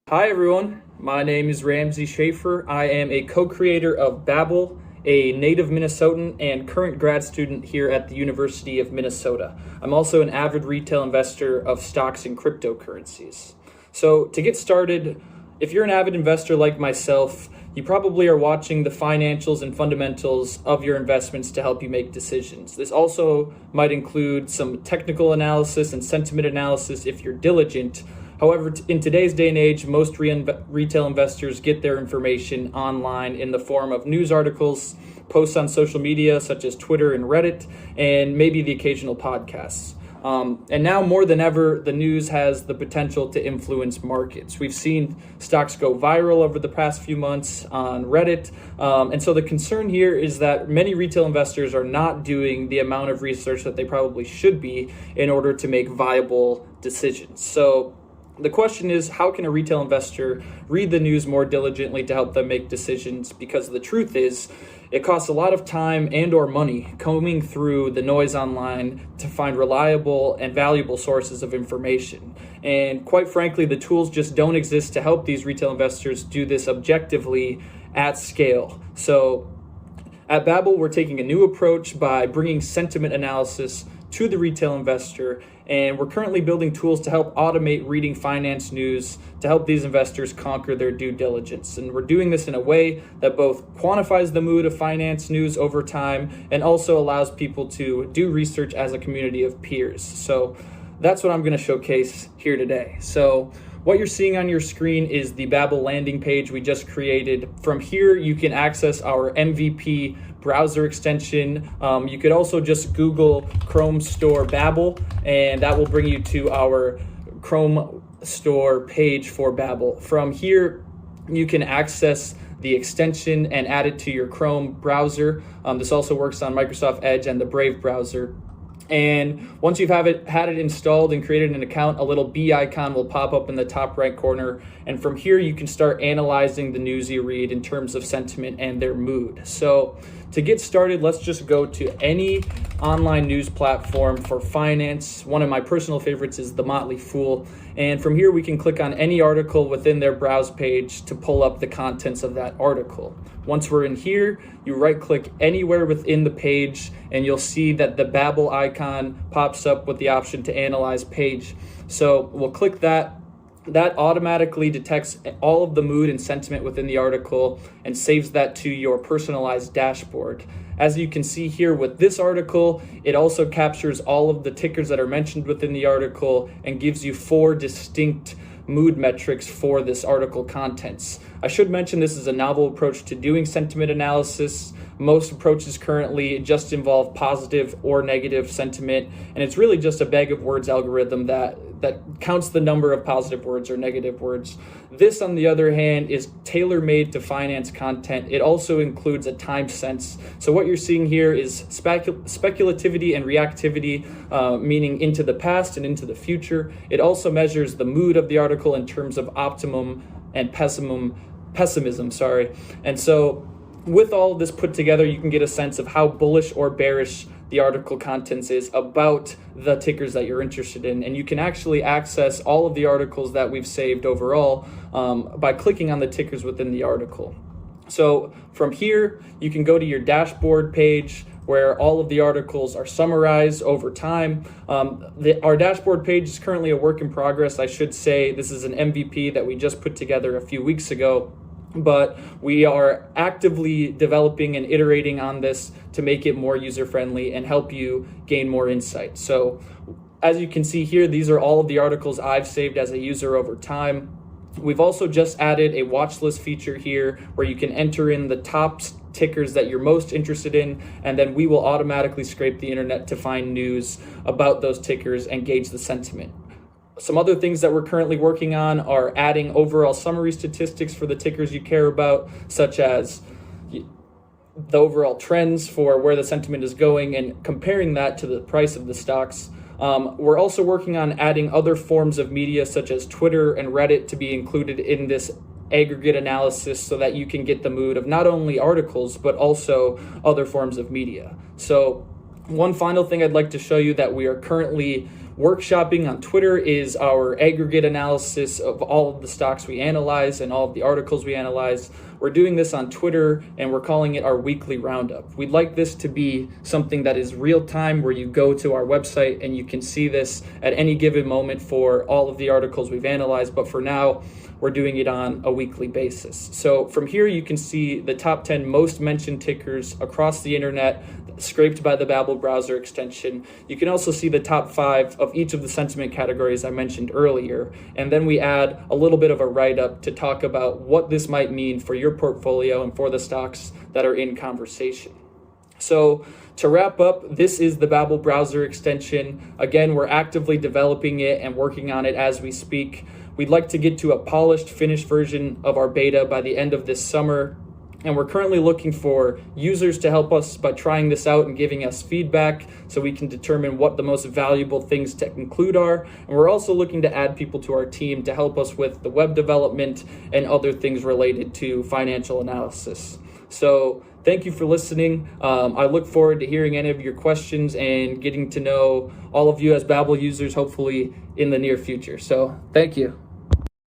Hi everyone, my name is Ramsey Schaefer. I am a co-creator of Babbl, a native Minnesotan and current grad student here at the University of Minnesota. I'm also an avid retail investor of stocks and cryptocurrencies. So to get started, if you're an avid investor like myself, you probably are watching the financials and fundamentals of your investments to help you make decisions. This also might include some technical analysis and sentiment analysis if you're diligent. However, in today's day and age, most retail investors get their information online in the form of news articles, posts on social media such as Twitter and Reddit, and maybe the occasional podcasts. And now more than ever, the news has the potential to influence markets. We've seen stocks go viral over the past few months on Reddit. And so the concern here is that many retail investors are not doing the amount of research that they probably should be in order to make viable decisions. So the question is, how can a retail investor read the news more diligently to help them make decisions? Because the truth is, it costs a lot of time and or money combing through the noise online to find reliable and valuable sources of information. And quite frankly, the tools just don't exist to help these retail investors do this objectively at scale. So at Babbl, we're taking a new approach by bringing sentiment analysis to the retail investor, and we're currently building tools to help automate reading finance news to help these investors conquer their due diligence. And we're doing this in a way that both quantifies the mood of finance news over time and also allows people to do research as a community of peers. So that's what I'm going to showcase here today. So what you're seeing on your screen is the Babbl landing page we just created. From here, you can access our MVP browser extension. You could also just Google Chrome Store Babbl, and that will bring you to our Chrome Store page for Babbl. From here, you can access the extension and add it to your Chrome browser. This also works on Microsoft Edge and the Brave browser. And once you've had it installed and created an account, a little B icon will pop up in the top right corner. And from here, you can start analyzing the news you read in terms of sentiment and their mood. So to get started, let's just go to any online news platform for finance. One of my personal favorites is The Motley Fool. And from here, we can click on any article within their browse page to pull up the contents of that article. Once we're in here, you right-click anywhere within the page, and you'll see that the Babbl icon pops up with the option to analyze page. So we'll click that. That automatically detects all of the mood and sentiment within the article and saves that to your personalized dashboard. As you can see here with this article, it also captures all of the tickers that are mentioned within the article and gives you 4 distinct mood metrics for this article contents. I should mention this is a novel approach to doing sentiment analysis. Most approaches currently just involve positive or negative sentiment, and it's really just a bag of words algorithm that counts the number of positive words or negative words. This, on the other hand, is tailor-made to finance content. It also includes a time sense. So what you're seeing here is speculativity and reactivity, meaning into the past and into the future. It also measures the mood of the article in terms of optimum and pessimism. And so with all of this put together, you can get a sense of how bullish or bearish the article contents is about the tickers that you're interested in. And you can actually access all of the articles that we've saved overall by clicking on the tickers within the article. So from here, you can go to your dashboard page where all of the articles are summarized over time. Our dashboard page is currently a work in progress. I should say this is an MVP that we just put together a few weeks ago, but we are actively developing and iterating on this to make it more user-friendly and help you gain more insight. So as you can see here, these are all of the articles I've saved as a user over time. We've also just added a watch list feature here where you can enter in the top tickers that you're most interested in, and then we will automatically scrape the internet to find news about those tickers and gauge the sentiment. Some other things that we're currently working on are adding overall summary statistics for the tickers you care about, such as the overall trends for where the sentiment is going and comparing that to the price of the stocks. We're also working on adding other forms of media such as Twitter and Reddit to be included in this aggregate analysis so that you can get the mood of not only articles but also other forms of media. So one final thing I'd like to show you that we are currently Workshopping on Twitter is our aggregate analysis of all of the stocks we analyze and all of the articles we analyze. We're doing this on Twitter, and we're calling it our weekly roundup. We'd like this to be something that is real time, where you go to our website and you can see this at any given moment for all of the articles we've analyzed. But for now, we're doing it on a weekly basis. So from here, you can see the top 10 most mentioned tickers across the internet, scraped by the Babbl browser extension. You can also see the top 5 of each of the sentiment categories I mentioned earlier. And then we add a little bit of a write-up to talk about what this might mean for your portfolio and for the stocks that are in conversation. So to wrap up, this is the Babbl browser extension. Again, we're actively developing it and working on it as we speak. We'd like to get to a polished, finished version of our beta by the end of this summer. And we're currently looking for users to help us by trying this out and giving us feedback so we can determine what the most valuable things to include are. And we're also looking to add people to our team to help us with the web development and other things related to financial analysis. So thank you for listening. I look forward to hearing any of your questions and getting to know all of you as Babbl users, hopefully in the near future. So thank you.